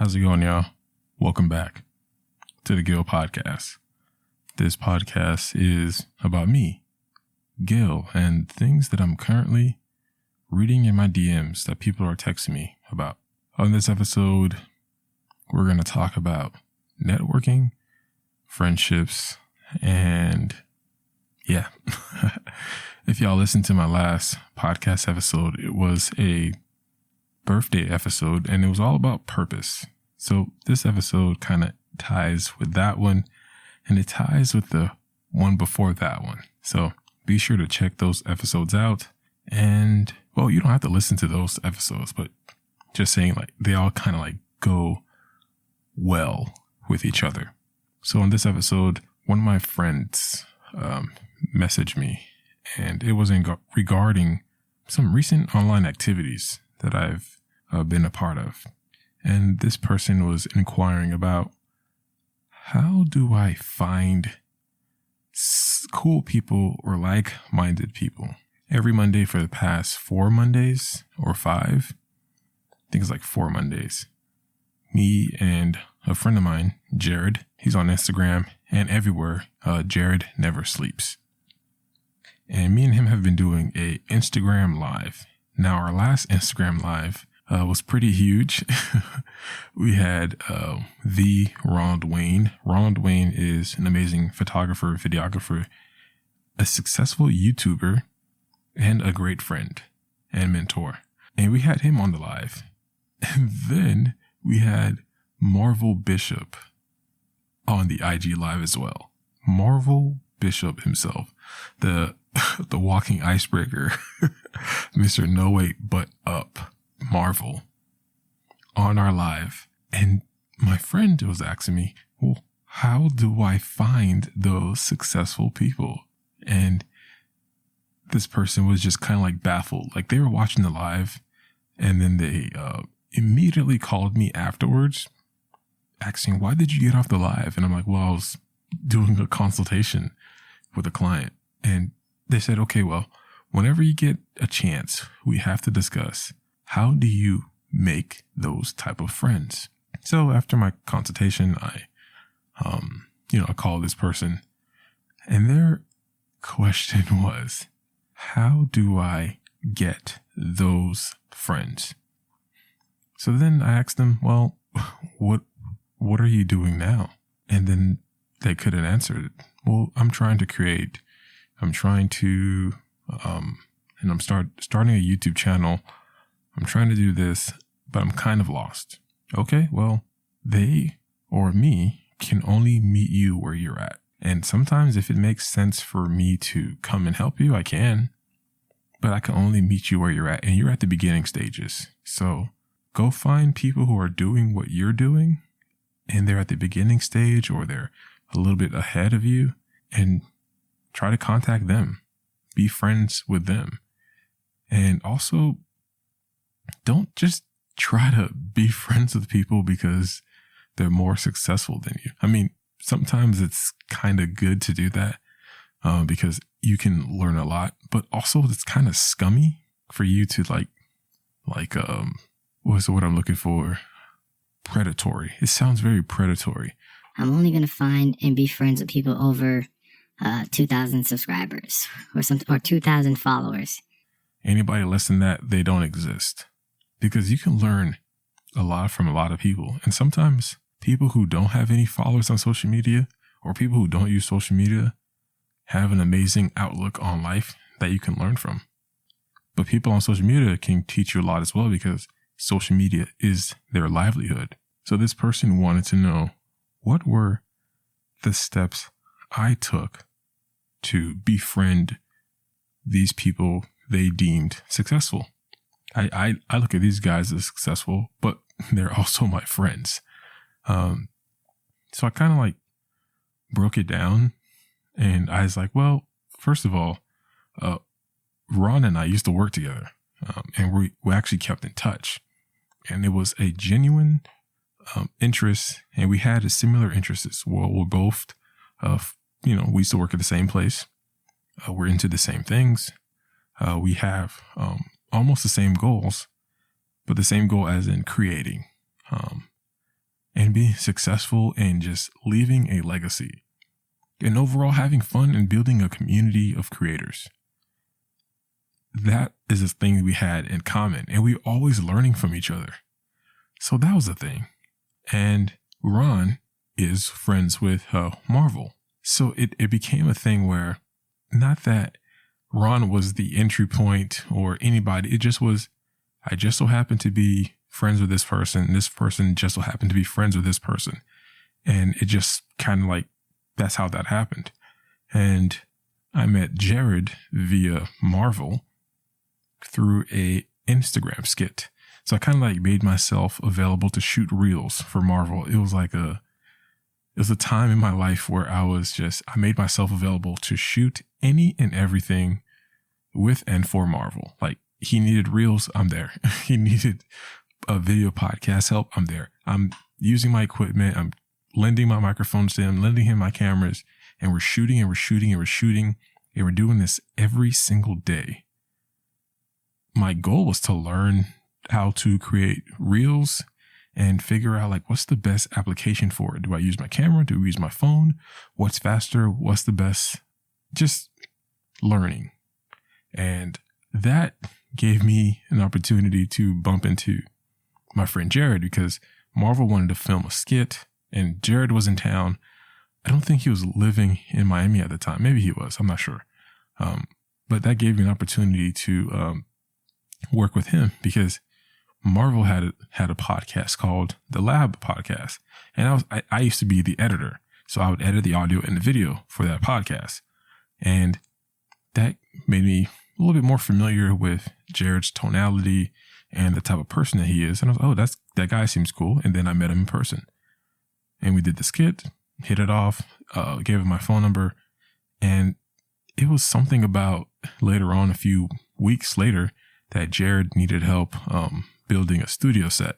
How's it going, y'all? Welcome back to the Guil Podcast. This podcast is about me, Guil, and things that I'm currently reading in my DMs that people are texting me about. On this episode, we're going to talk about networking, friendships, and yeah. If y'all listened to my last podcast episode, it was a birthday episode and it was all about purpose. So this episode kind of ties with that one and it ties with the one before that one. So be sure to check those episodes out. And well, you don't have to listen to those episodes, but just saying, like, they all kind of like go well with each other. So in this episode, one of my friends messaged me, and it was regarding some recent online activities that I've been a part of. And this person was inquiring about, how do I find cool people or like-minded people? Every Monday for the past 4 Mondays or 5, I think it's like 4 Mondays, me and a friend of mine, Jared, he's on Instagram and everywhere, Jared Never Sleeps. And me and him have been doing a Instagram live. Now, our last Instagram live was pretty huge. We had the Ronald Wayne. Ronald Wayne is an amazing photographer, videographer, a successful YouTuber, and a great friend and mentor. And we had him on the live. And then we had Marvel Bishop on the IG live as well. Marvel Bishop himself, the walking icebreaker, Mr. No Wait But Up, Marvel, on our live. And my friend was asking me, well, how do I find those successful people? And this person was just kind of like baffled. Like, they were watching the live and then they immediately called me afterwards asking, why did you get off the live? And I'm like, well, I was doing a consultation with a client. And they said, okay, well, whenever you get a chance, we have to discuss, how do you make those type of friends? So after my consultation, I called this person, and their question was, how do I get those friends? So then I asked them, well, what are you doing now? And then they couldn't answer it. Well, I'm trying to, and I'm starting a YouTube channel. I'm trying to do this, but I'm kind of lost. Okay, well, they or me can only meet you where you're at. And sometimes if it makes sense for me to come and help you, I can, but I can only meet you where you're at, and you're at the beginning stages. So go find people who are doing what you're doing, and they're at the beginning stage or they're a little bit ahead of you, and try to contact them, be friends with them. And also, don't just try to be friends with people because they're more successful than you. I mean, sometimes it's kind of good to do that because you can learn a lot, but also it's kind of scummy for you to what's the word I'm looking for? Predatory. It sounds very predatory. I'm only going to find and be friends with people over 2,000 subscribers or 2,000 followers. Anybody less than that, they don't exist. Because you can learn a lot from a lot of people. And sometimes people who don't have any followers on social media or people who don't use social media have an amazing outlook on life that you can learn from. But people on social media can teach you a lot as well because social media is their livelihood. So this person wanted to know, what were the steps I took to befriend these people they deemed successful? I look at these guys as successful, but they're also my friends. So I kind of like broke it down, and I was like, well, first of all, Ron and I used to work together, and we actually kept in touch, and it was a genuine interest, and we had a similar interests. Well, we're both, we used to work at the same place. We're into the same things. We have almost the same goals, but the same goal as in creating. being successful and just leaving a legacy. And overall having fun and building a community of creators. That is a thing we had in common, and we were always learning from each other. So that was the thing. And Ron is friends with Marvel. So it became a thing where, not that Ron was the entry point or anybody, it just was, I just so happened to be friends with this person just so happened to be friends with this person. And it just kind of like, that's how that happened. And I met Jared via Marvel through a Instagram skit. So I kind of like made myself available to shoot reels for Marvel. It was a time in my life where I made myself available to shoot any and everything with and for Marvel. Like, he needed reels, I'm there. He needed a video podcast help, I'm there. I'm using my equipment, I'm lending my microphones to him, lending him my cameras, and we're shooting and we're shooting and we're shooting, and we're doing this every single day. My goal was to learn how to create reels and figure out like, what's the best application for it? Do I use my camera? Do I use my phone? What's faster? What's the best? Just learning. And that gave me an opportunity to bump into my friend Jared, because Marvel wanted to film a skit and Jared was in town. I don't think he was living in Miami at the time. Maybe he was, I'm not sure. But that gave me an opportunity to work with him, because Marvel had a podcast called The Lab Podcast. And I used to be the editor. So I would edit the audio and the video for that podcast. And that made me a little bit more familiar with Jared's tonality and the type of person that he is. And I was, oh, that guy seems cool. And then I met him in person. And we did the skit, hit it off, gave him my phone number. And it was something about later on, a few weeks later, that Jared needed help building a studio set,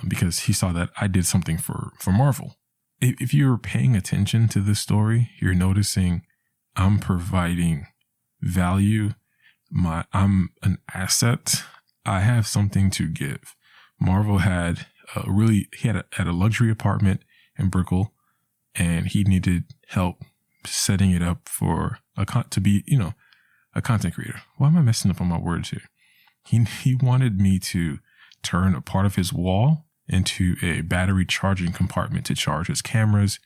because he saw that I did something for Marvel. If you're paying attention to this story, you're noticing I'm providing value. I'm an asset. I have something to give. Marvel had he had a luxury apartment in Brickell, and he needed help setting it up for to be a content creator. Why am I messing up on my words here? He wanted me to turn a part of his wall into a battery charging compartment to charge his cameras,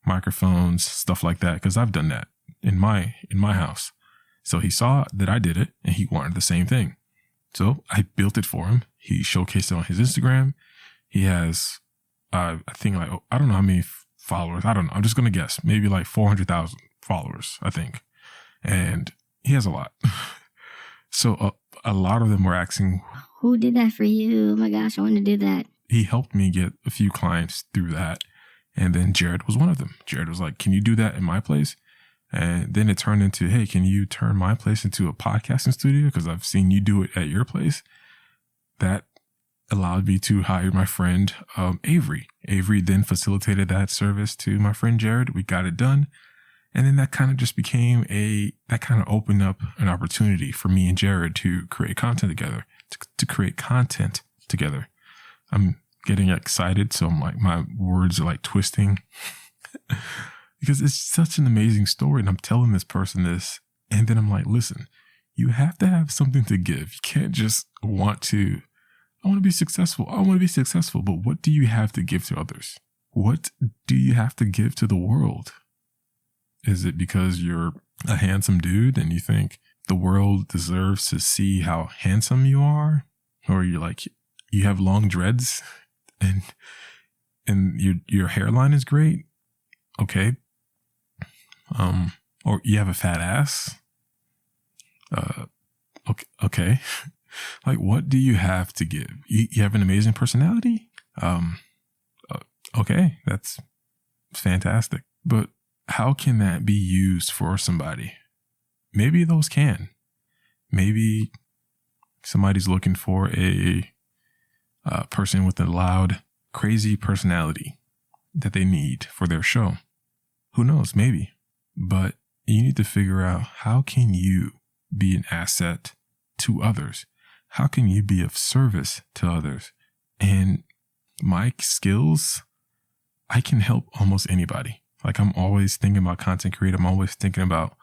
microphones, stuff like that, because I've done that in my house. So he saw that I did it and he wanted the same thing. So I built it for him. He showcased it on his Instagram. He has, I think like, I don't know how many followers. I don't know. I'm just going to guess. Maybe like 400,000 followers, I think. And he has a lot. So a lot of them were asking, who did that for you? Oh my gosh, I want to do that. He helped me get a few clients through that. And then Jared was one of them. Jared was like, can you do that in my place? And then it turned into, hey, can you turn my place into a podcasting studio? Because I've seen you do it at your place. That allowed me to hire my friend Avery. Avery then facilitated that service to my friend Jared. We got it done. And then that kind of just became that kind of opened up an opportunity for me and Jared to create content together, to create content together. I'm getting excited. So I'm like, my words are like twisting because it's such an amazing story. And I'm telling this person this. And then I'm like, listen, you have to have something to give. You can't just I want to be successful. I want to be successful. But what do you have to give to others? What do you have to give to the world? Is it because you're a handsome dude and you think the world deserves to see how handsome you are? Or you're like, you have long dreads and your hairline is great? Okay. Or you have a fat ass? Okay. Like, what do you have to give? You have an amazing personality? Okay, that's fantastic. But how can that be used for somebody? Maybe those can. Maybe somebody's looking for a person with a loud, crazy personality that they need for their show. Who knows? Maybe. But you need to figure out, how can you be an asset to others? How can you be of service to others? And my skills I can help almost anybody. Like, I'm always thinking about content creation. I'm always thinking about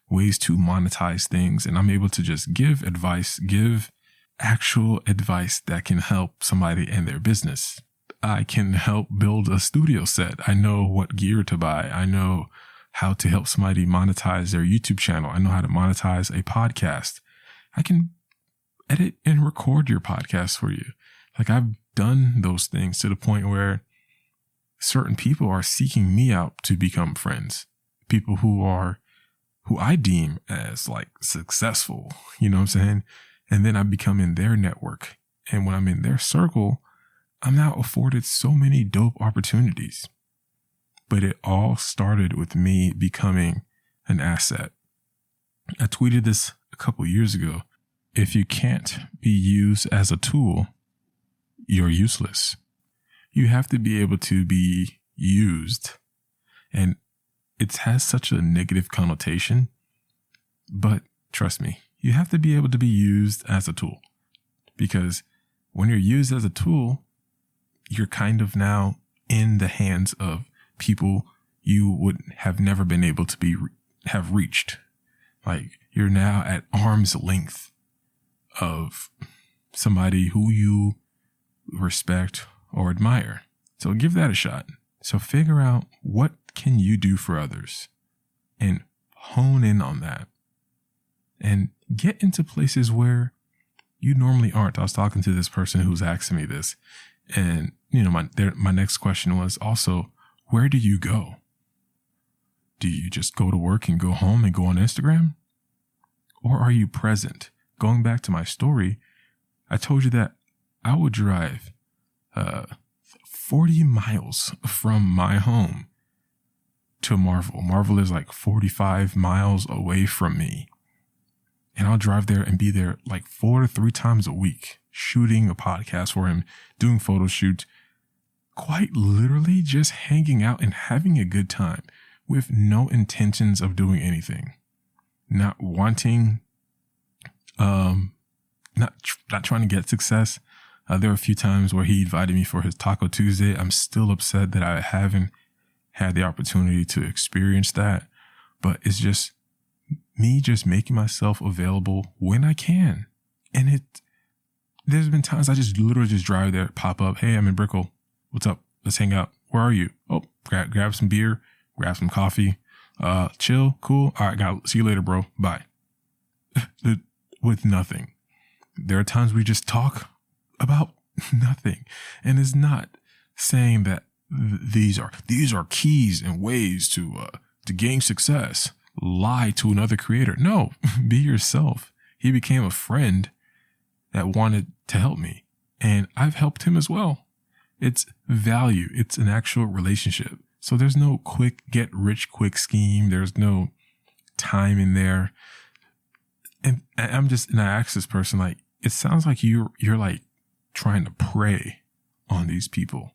ways to monetize things. And I'm able to just give advice, give actual advice that can help somebody in their business. I can help build a studio set. I know what gear to buy. I know how to help somebody monetize their YouTube channel. I know how to monetize a podcast. I can edit and record your podcast for you. Like, I've done those things to the point where certain people are seeking me out to become friends. People who I deem as like successful, you know what I'm saying? And then I become in their network. And when I'm in their circle, I'm now afforded so many dope opportunities. But it all started with me becoming an asset. I tweeted this a couple years ago. If you can't be used as a tool, you're useless. You have to be able to be used. And it has such a negative connotation. But trust me, you have to be able to be used as a tool. Because when you're used as a tool, you're kind of now in the hands of people you would have never been able to have reached. Like, you're now at arm's length of somebody who you respect or admire. So give that a shot. So figure out, what can you do for others, and hone in on that, and get into places where you normally aren't. I was talking to this person who's asking me this, and my next question was also, where do you go? Do you just go to work and go home and go on Instagram? Or are you present? Going back to my story, I told you that I would drive 40 miles from my home to Marvel. Marvel is like 45 miles away from me. And I'll drive there and be there like 4 to 3 times a week, shooting a podcast for him, doing photo shoots, quite literally just hanging out and having a good time with no intentions of doing anything. Not wanting, not trying to get success. There were a few times where he invited me for his Taco Tuesday. I'm still upset that I haven't had the opportunity to experience that, but it's just me just making myself available when I can. And there's been times I just literally just drive there, pop up. Hey, I'm in Brickell. What's up? Let's hang out. Where are you? Oh, grab some beer, grab some coffee, chill. Cool. All right. See you later, bro. Bye. With nothing. There are times we just talk about nothing. And it's not saying that these are keys and ways to gain success. Lie to another creator. No, be yourself. He became a friend that wanted to help me, and I've helped him as well. It's value. It's an actual relationship. So there's no quick get rich quick scheme. There's no time in there. And I asked this person, like, it sounds like you're like trying to prey on these people.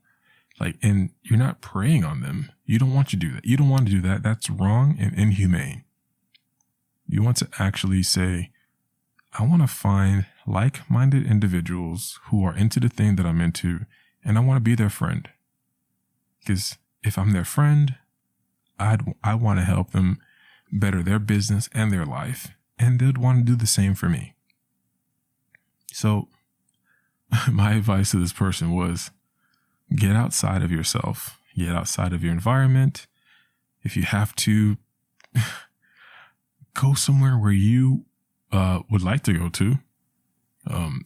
Like, and you're not preying on them. You don't want to do that. You don't want to do that. That's wrong and inhumane. You want to actually say, I want to find like-minded individuals who are into the thing that I'm into, and I want to be their friend. Because if I'm their friend, I want to help them better their business and their life, and they'd want to do the same for me. So my advice to this person was, get outside of yourself, get outside of your environment. If you have to, go somewhere where you would like to go to.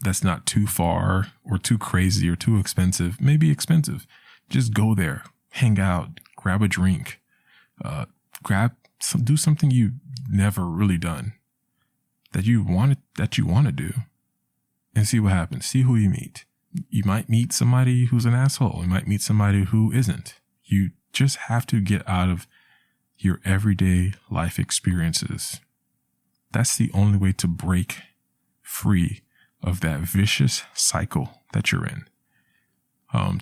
That's not too far or too crazy or too expensive. Maybe expensive. Just go there, hang out, grab a drink, do something you've never really done that you want to do, and see what happens. See who you meet. You might meet somebody who's an asshole. You might meet somebody who isn't. You just have to get out of your everyday life experiences. That's the only way to break free of that vicious cycle that you're in.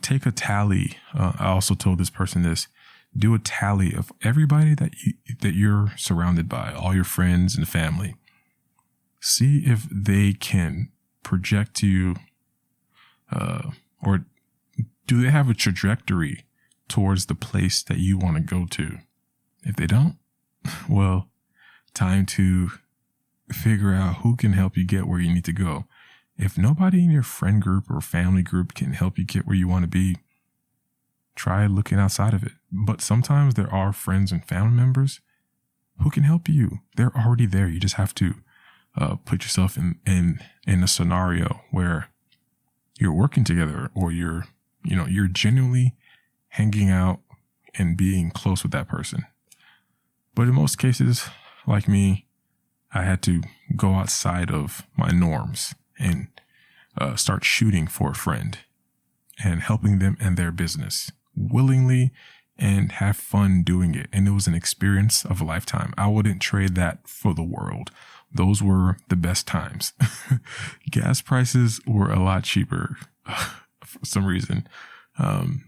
Take a tally. I also told this person this. Do a tally of everybody that you're surrounded by, all your friends and family. See if they can project you, or do they have a trajectory towards the place that you want to go to. If they don't, well, time to figure out who can help you get where you need to go. If nobody in your friend group or family group can help you get where you want to be, try looking outside of it. But sometimes there are friends and family members who can help you. They're already there. You just have to put yourself in a scenario where you're working together, or you're genuinely hanging out and being close with that person. But in most cases, like me, I had to go outside of my norms and start shooting for a friend and helping them in their business willingly and have fun doing it. And it was an experience of a lifetime. I wouldn't trade that for the world. Those were the best times. Gas prices were a lot cheaper for some reason.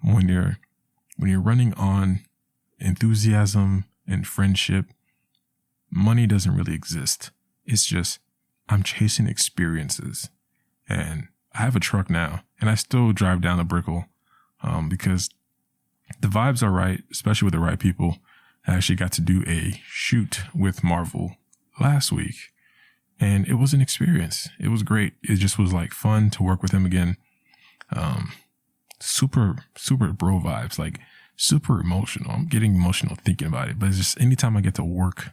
When you're running on enthusiasm and friendship, money doesn't really exist. It's just, I'm chasing experiences. And I have a truck now, and I still drive down the Brickell because the vibes are right, especially with the right people. I actually got to do a shoot with Marvel last week, and it was an experience. It was great. It just was like fun to work with him again. Super bro vibes, like super emotional. I'm getting emotional thinking about it, but it's just anytime I get to work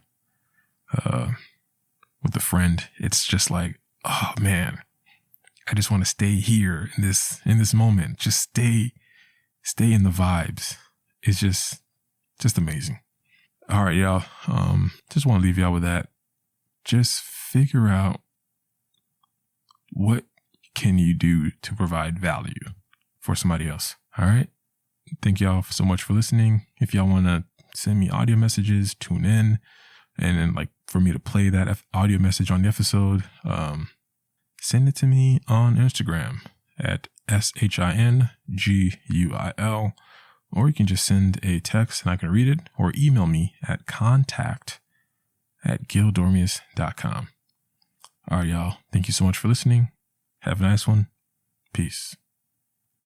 with a friend, it's just like, oh man, I just want to stay here in this moment. Just stay in the vibes. It's just amazing. All right, y'all. Just want to leave y'all with that. Just figure out what can you do to provide value for somebody else. All right. Thank y'all so much for listening. If y'all want to send me audio messages, tune in, and then like for me to play that audio message on the episode, send it to me on Instagram at SHINGUIL, or you can just send a text and I can read it, or email me at contact@guildormius.com. All right, y'all. Thank you so much for listening. Have a nice one. Peace.